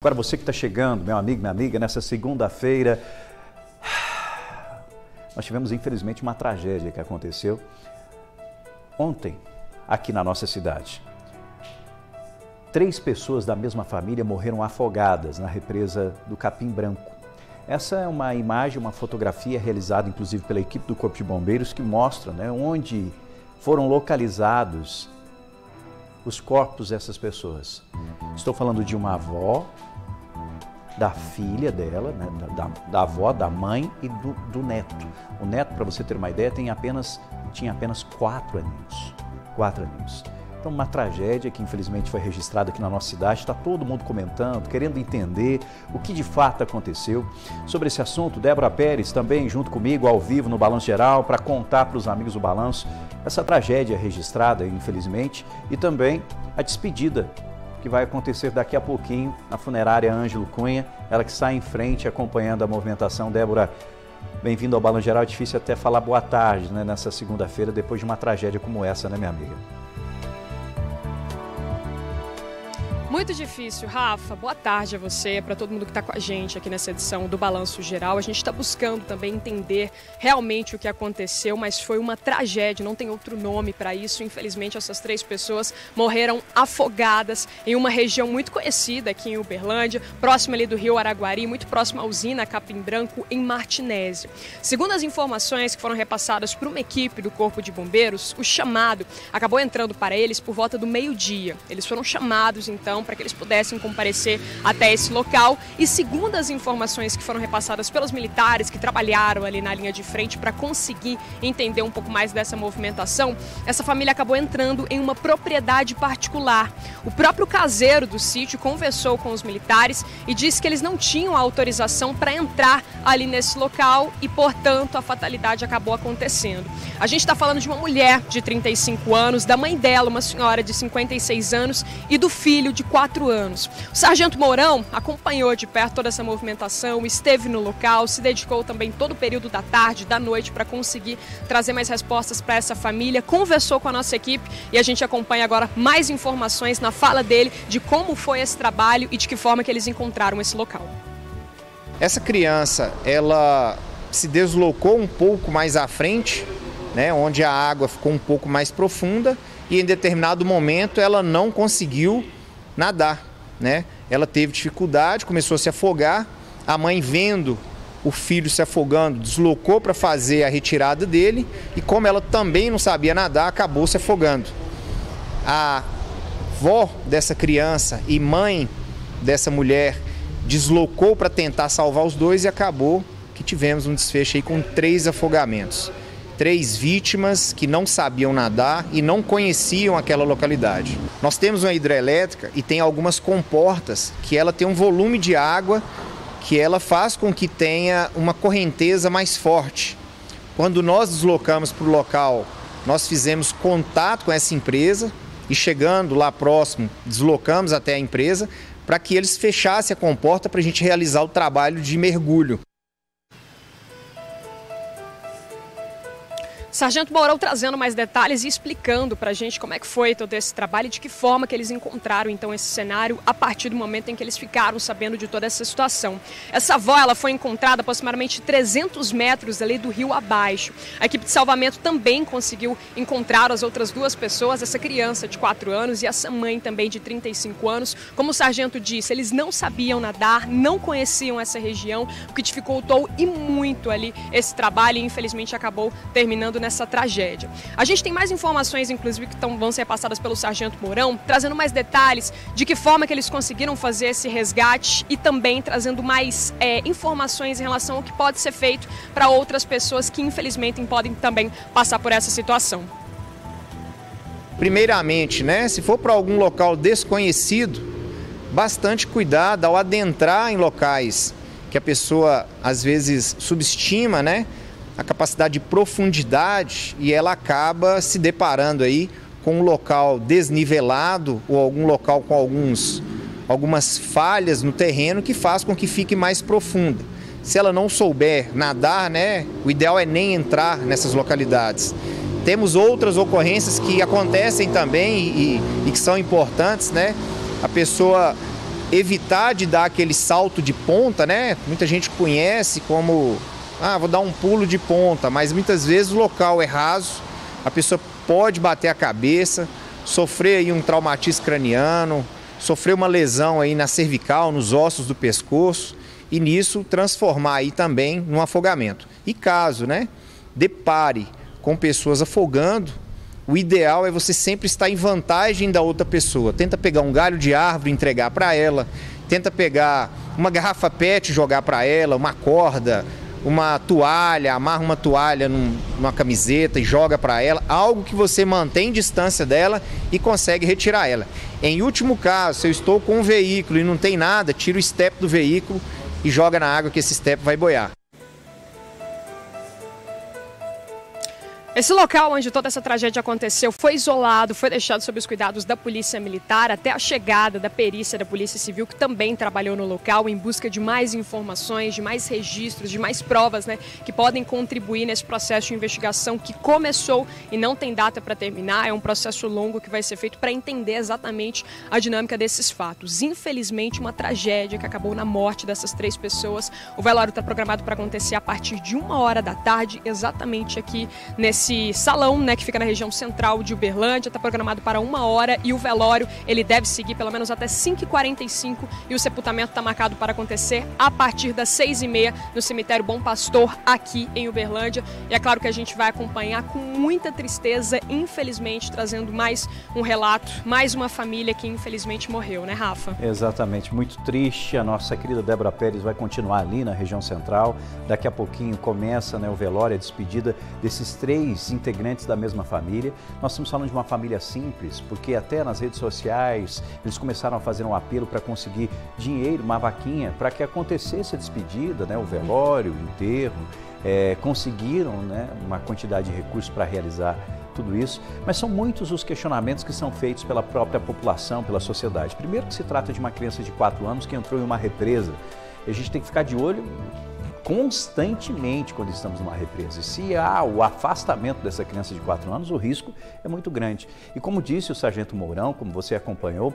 Agora você que está chegando, meu amigo, minha amiga, nessa segunda-feira, nós tivemos infelizmente uma tragédia que aconteceu ontem aqui na nossa cidade. 3 pessoas da mesma família morreram afogadas na represa do Capim Branco. Essa é uma imagem, uma fotografia realizada inclusive pela equipe do Corpo de Bombeiros que mostra, onde foram localizados os corpos dessas pessoas. Estou falando de uma avó, da filha dela, da avó, da mãe e do neto. O neto, para você ter uma ideia, tinha apenas 4 aninhos. 4 aninhos. Então, uma tragédia que infelizmente foi registrada aqui na nossa cidade. Está todo mundo comentando, querendo entender o que de fato aconteceu. Sobre esse assunto, Débora Pérez também junto comigo, ao vivo no Balanço Geral, para contar para os amigos do Balanço essa tragédia registrada, infelizmente, e também a despedida que vai acontecer daqui a pouquinho na funerária Ângelo Cunha, ela que está em frente acompanhando a movimentação. Débora, bem-vindo ao Balanço Geral. É difícil até falar boa tarde, nessa segunda-feira, depois de uma tragédia como essa, minha amiga? Muito difícil, Rafa. Boa tarde a você, para todo mundo que está com a gente aqui nessa edição do Balanço Geral. A gente está buscando também entender realmente o que aconteceu, mas foi uma tragédia, não tem outro nome para isso. Infelizmente, essas 3 pessoas morreram afogadas em uma região muito conhecida aqui em Uberlândia, próxima ali do Rio Araguari, muito próxima à usina Capim Branco, em Martinezia. Segundo as informações que foram repassadas por uma equipe do Corpo de Bombeiros, o chamado acabou entrando para eles por volta do meio-dia. Eles foram chamados, então, para que eles pudessem comparecer até esse local. E segundo as informações que foram repassadas pelos militares que trabalharam ali na linha de frente para conseguir entender um pouco mais dessa movimentação, essa família acabou entrando em uma propriedade particular. O próprio caseiro do sítio conversou com os militares e disse que eles não tinham autorização para entrar ali nesse local e, portanto, a fatalidade acabou acontecendo. A gente está falando de uma mulher de 35 anos, da mãe dela, uma senhora de 56 anos, e do filho de 4 anos. O sargento Mourão acompanhou de perto toda essa movimentação, esteve no local, se dedicou também todo o período da tarde, da noite, para conseguir trazer mais respostas para essa família, conversou com a nossa equipe e a gente acompanha agora mais informações na fala dele de como foi esse trabalho e de que forma que eles encontraram esse local. Essa criança, ela se deslocou um pouco mais à frente, onde a água ficou um pouco mais profunda, e em determinado momento ela não conseguiu nadar, Ela teve dificuldade, começou a se afogar. A mãe, vendo o filho se afogando, deslocou para fazer a retirada dele, e como ela também não sabia nadar, acabou se afogando. A avó dessa criança e mãe dessa mulher deslocou para tentar salvar os dois e acabou que tivemos um desfecho aí com 3 afogamentos. 3 vítimas que não sabiam nadar e não conheciam aquela localidade. Nós temos uma hidrelétrica e tem algumas comportas que ela tem um volume de água que ela faz com que tenha uma correnteza mais forte. Quando nós deslocamos para o local, nós fizemos contato com essa empresa e, chegando lá próximo, deslocamos até a empresa para que eles fechassem a comporta para a gente realizar o trabalho de mergulho. Sargento Mourão trazendo mais detalhes e explicando para a gente como é que foi todo esse trabalho e de que forma que eles encontraram então esse cenário a partir do momento em que eles ficaram sabendo de toda essa situação. Essa avó, ela foi encontrada aproximadamente 300 metros ali do rio abaixo. A equipe de salvamento também conseguiu encontrar as outras 2 pessoas, essa criança de 4 anos e essa mãe também de 35 anos. Como o sargento disse, eles não sabiam nadar, não conheciam essa região, o que dificultou e muito ali esse trabalho e infelizmente acabou terminando nessa tragédia. A gente tem mais informações, inclusive, que vão ser passadas pelo sargento Mourão, trazendo mais detalhes de que forma que eles conseguiram fazer esse resgate e também trazendo mais informações em relação ao que pode ser feito para outras pessoas que, infelizmente, podem também passar por essa situação. Primeiramente, se for para algum local desconhecido, bastante cuidado ao adentrar em locais que a pessoa, às vezes, subestima, a capacidade de profundidade, e ela acaba se deparando aí com um local desnivelado ou algum local com algumas falhas no terreno que faz com que fique mais profunda. Se ela não souber nadar, o ideal é nem entrar nessas localidades. Temos outras ocorrências que acontecem também e que são importantes, A pessoa evitar de dar aquele salto de ponta, né? Muita gente conhece como, vou dar um pulo de ponta, mas muitas vezes o local é raso, a pessoa pode bater a cabeça, sofrer aí um traumatismo craniano, sofrer uma lesão aí na cervical, nos ossos do pescoço e nisso transformar aí também num afogamento. E caso, né, depare com pessoas afogando, o ideal é você sempre estar em vantagem da outra pessoa. Tenta pegar um galho de árvore e entregar para ela, tenta pegar uma garrafa PET e jogar para ela, uma corda, uma toalha, amarra uma toalha numa camiseta e joga para ela, algo que você mantém distância dela e consegue retirar ela. Em último caso, se eu estou com um veículo e não tem nada, tira o step do veículo e joga na água que esse step vai boiar. Esse local onde toda essa tragédia aconteceu foi isolado, foi deixado sob os cuidados da Polícia Militar até a chegada da perícia da Polícia Civil, que também trabalhou no local em busca de mais informações, de mais registros, de mais provas, né, que podem contribuir nesse processo de investigação que começou e não tem data para terminar. É um processo longo que vai ser feito para entender exatamente a dinâmica desses fatos. Infelizmente, uma tragédia que acabou na morte dessas 3 pessoas. O velório está programado para acontecer a partir de 1h da tarde, exatamente aqui nesse salão, né, que fica na região central de Uberlândia. Está programado para 1h e o velório ele deve seguir pelo menos até 5h45 e o sepultamento está marcado para acontecer a partir das 6h30 no cemitério Bom Pastor aqui em Uberlândia. E é claro que a gente vai acompanhar com muita tristeza, infelizmente, trazendo mais um relato, mais uma família que infelizmente morreu, né, Rafa? Exatamente, muito triste. A nossa querida Débora Pérez vai continuar ali na região central. Daqui a pouquinho começa, né, o velório, a despedida desses 3 integrantes da mesma família. Nós estamos falando de uma família simples, porque até nas redes sociais eles começaram a fazer um apelo para conseguir dinheiro, uma vaquinha, para que acontecesse a despedida, né, o velório, o enterro. Conseguiram, né, uma quantidade de recursos para realizar tudo isso, mas são muitos os questionamentos que são feitos pela própria população, pela sociedade. Primeiro que se trata de uma criança de 4 anos que entrou em uma represa. A gente tem que ficar de olho constantemente quando estamos numa represa. E se há o afastamento dessa criança de 4 anos, o risco é muito grande. E como disse o Sargento Mourão, como você acompanhou,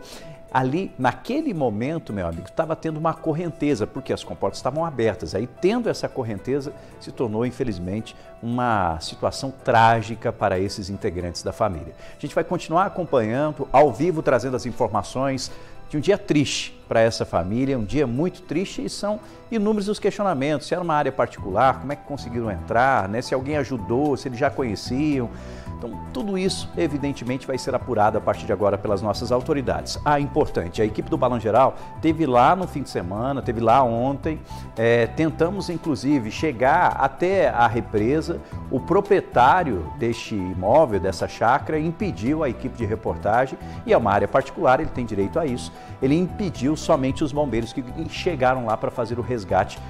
ali, naquele momento, meu amigo, estava tendo uma correnteza, porque as comportas estavam abertas. Aí, tendo essa correnteza, se tornou, infelizmente, uma situação trágica para esses integrantes da família. A gente vai continuar acompanhando, ao vivo, trazendo as informações de um dia triste para essa família, um dia muito triste, e são inúmeros os questionamentos. Se era uma área particular, como é que conseguiram entrar, né? Se alguém ajudou, se eles já conheciam. Então, tudo isso, evidentemente, vai ser apurado a partir de agora pelas nossas autoridades. Importante, a equipe do Balão Geral esteve lá no fim de semana, esteve lá ontem, tentamos, inclusive, chegar até a represa. O proprietário deste imóvel, dessa chácara, impediu a equipe de reportagem, e é uma área particular, ele tem direito a isso, ele impediu somente os bombeiros que chegaram lá para fazer o resgate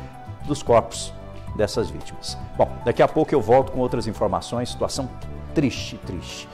dos corpos dessas vítimas. Bom, daqui a pouco eu volto com outras informações. Situação triste, triste.